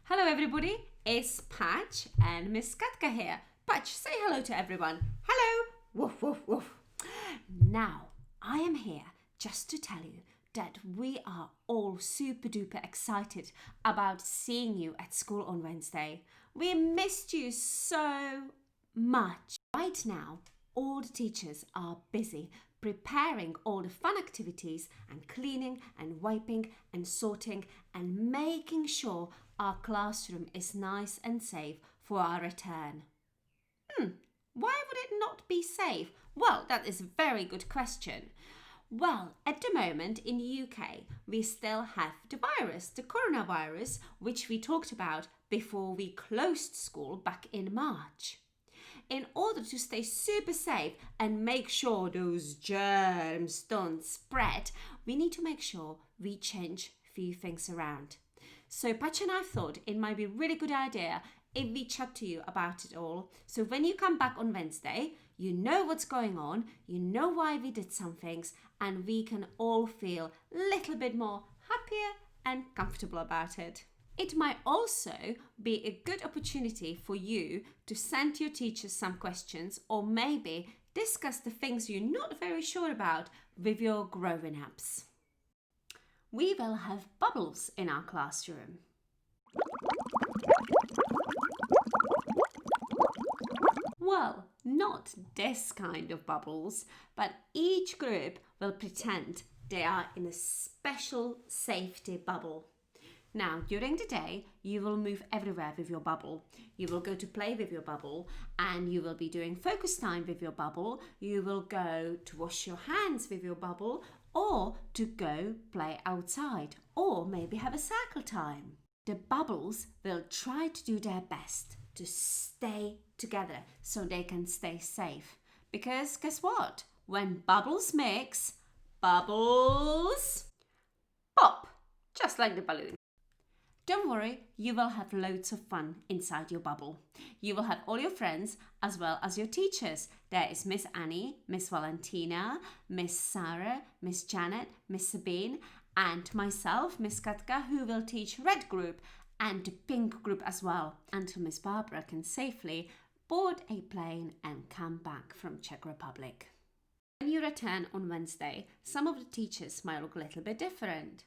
Hello everybody, it's Patch and Miss Katka here. Patch, say hello to everyone. Hello! Woof, woof, woof. Now, I am here just to tell you that we are all super duper excited about seeing you at school on Wednesday. We missed you so much. Right now, all the teachers are busy preparing all the fun activities and cleaning and wiping and sorting and making sure our classroom is nice and safe for our return. Why would it not be safe? Well, that is a very good question. Well, at the moment in the UK, we still have the virus, the coronavirus, which we talked about before we closed school back in March. In order to stay super safe and make sure those germs don't spread, we need to make sure we change a few things around. So Patch and I thought it might be a really good idea if we chat to you about it all. So when you come back on Wednesday, you know what's going on, you know why we did some things, and we can all feel a little bit more happier and comfortable about it. It might also be a good opportunity for you to send your teachers some questions or maybe discuss the things you're not very sure about with your growing ups. We will have bubbles in our classroom. Well, not this kind of bubbles, but each group will pretend they are in a special safety bubble. Now, during the day, you will move everywhere with your bubble. You will go to play with your bubble and you will be doing focus time with your bubble. You will go to wash your hands with your bubble or to go play outside or maybe have a circle time. The bubbles will try to do their best to stay together so they can stay safe. Because guess what? When bubbles mix, bubbles pop, just like the balloon. Don't worry, you will have loads of fun inside your bubble. You will have all your friends as well as your teachers. There is Miss Annie, Miss Valentina, Miss Sarah, Miss Janet, Miss Sabine, and myself, Miss Katka, who will teach red group and the pink group as well, until Miss Barbara can safely board a plane and come back from Czech Republic. When you return on Wednesday, some of the teachers might look a little bit different.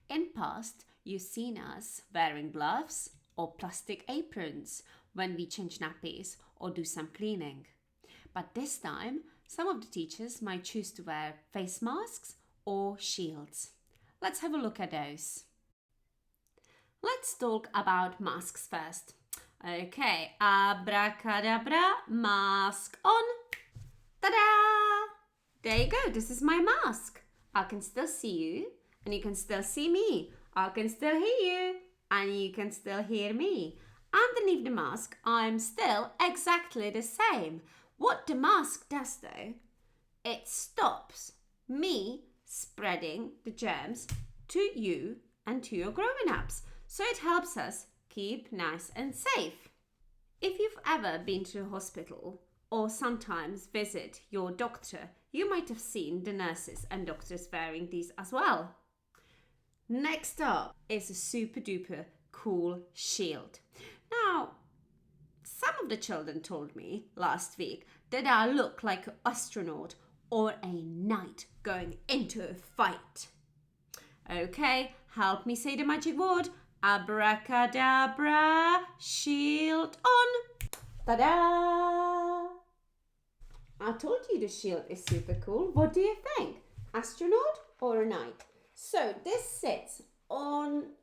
In past, you've seen us wearing gloves or plastic aprons when we change nappies or do some cleaning. But this time, some of the teachers might choose to wear face masks or shields. Let's have a look at those. Let's talk about masks first. Okay, abracadabra, mask on. Ta-da! There you go, this is my mask. I can still see you. And you can still see me. I can still hear you. And you can still hear me. Underneath the mask, I'm still exactly the same. What the mask does though, it stops me spreading the germs to you and to your growing ups. So it helps us keep nice and safe. If you've ever been to a hospital or sometimes visit your doctor, you might have seen the nurses and doctors wearing these as well. Next up is a super duper cool shield. Now, some of the children told me last week that I look like an astronaut or a knight going into a fight. Okay, help me say the magic word. Abracadabra, shield on. Ta-da! I told you the shield is super cool. What do you think? Astronaut or a knight? So this sits on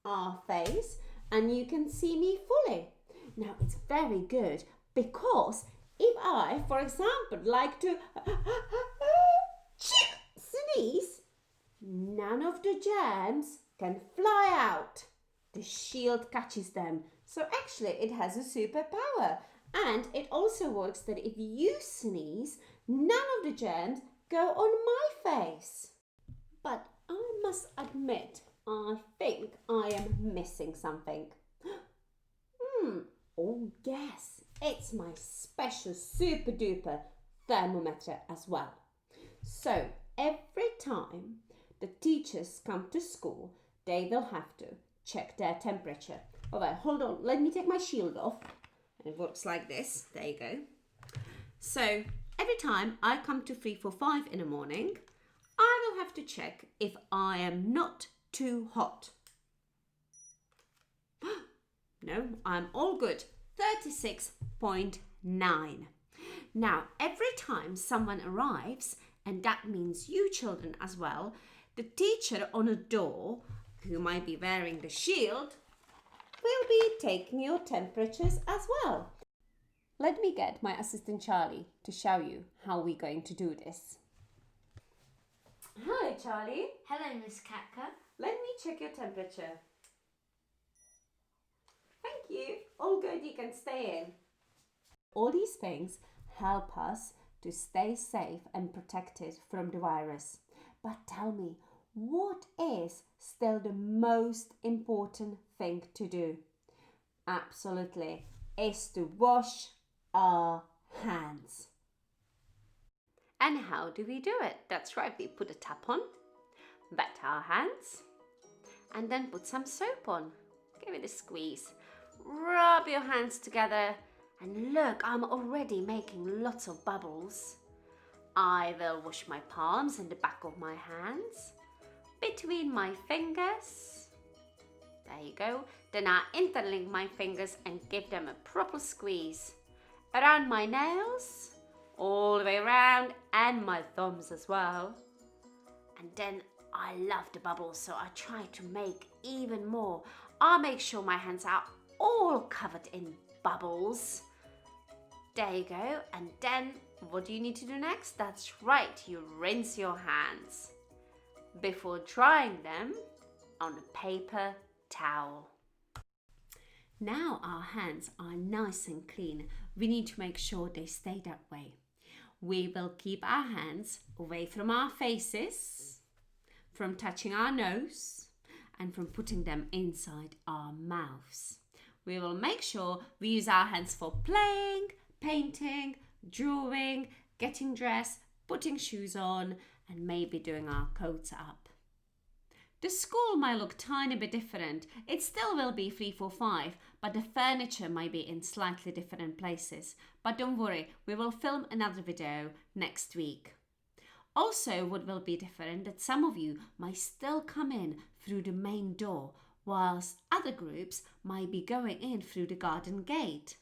our face and you can see me fully. Now it's very good because if I, for example, like to sneeze, none of the germs can fly out. The shield catches them. So actually it has a superpower. And it also works that if you sneeze, none of the germs go on my face. But I must admit, I think I am missing something. Oh yes, it's my special super duper thermometer as well. So every time the teachers come to school, they will have to check their temperature. All right, hold on. Let me take my shield off. And it works like this. There you go. So every time I come to 345 in the morning, I will have to check if I am not too hot. No, I'm all good. 36.9. Now, every time someone arrives, and that means you children as well, the teacher on a door, who might be wearing the shield, will be taking your temperatures as well. Let me get my assistant Charlie to show you how we're going to do this. Hello, Charlie. Hello, Miss Katka. Let me check your temperature. Thank you. All good, you can stay in. All these things help us to stay safe and protected from the virus. But tell me, what is still the most important thing to do? Absolutely, is to wash our hands. And how do we do it? That's right, we put a tap on, wet our hands, and then put some soap on. Give it a squeeze. Rub your hands together, and look, I'm already making lots of bubbles. I will wash my palms and the back of my hands, between my fingers. There you go. Then I interlink my fingers and give them a proper squeeze. Around my nails, all the way around, and my thumbs as well. And then I love the bubbles, so I try to make even more. I'll make sure my hands are all covered in bubbles. There you go. And then what do you need to do next? That's right, you rinse your hands before drying them on a paper towel. Now our hands are nice and clean. We need to make sure they stay that way. We will keep our hands away from our faces, from touching our nose, and from putting them inside our mouths. We will make sure we use our hands for playing, painting, drawing, getting dressed, putting shoes on, and maybe doing our coats up. The school might look tiny bit different. It still will be 345, but the furniture might be in slightly different places. But don't worry, we will film another video next week. Also, what will be different that some of you might still come in through the main door, whilst other groups might be going in through the garden gate.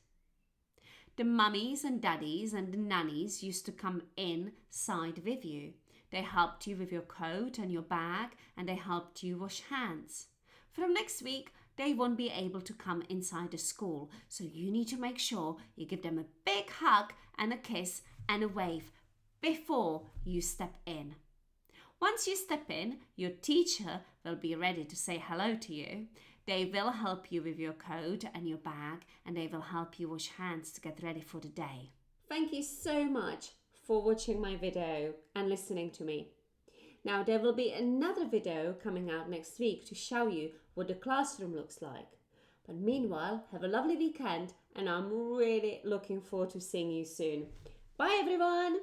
The mummies and daddies and the nannies used to come inside with you. They helped you with your coat and your bag, and they helped you wash hands. From next week, they won't be able to come inside the school, so you need to make sure you give them a big hug and a kiss and a wave before you step in. Once you step in, your teacher will be ready to say hello to you. They will help you with your coat and your bag, and they will help you wash hands to get ready for the day. Thank you so much for watching my video and listening to me. Now there will be another video coming out next week to show you what the classroom looks like. But meanwhile, have a lovely weekend, and I'm really looking forward to seeing you soon. Bye everyone!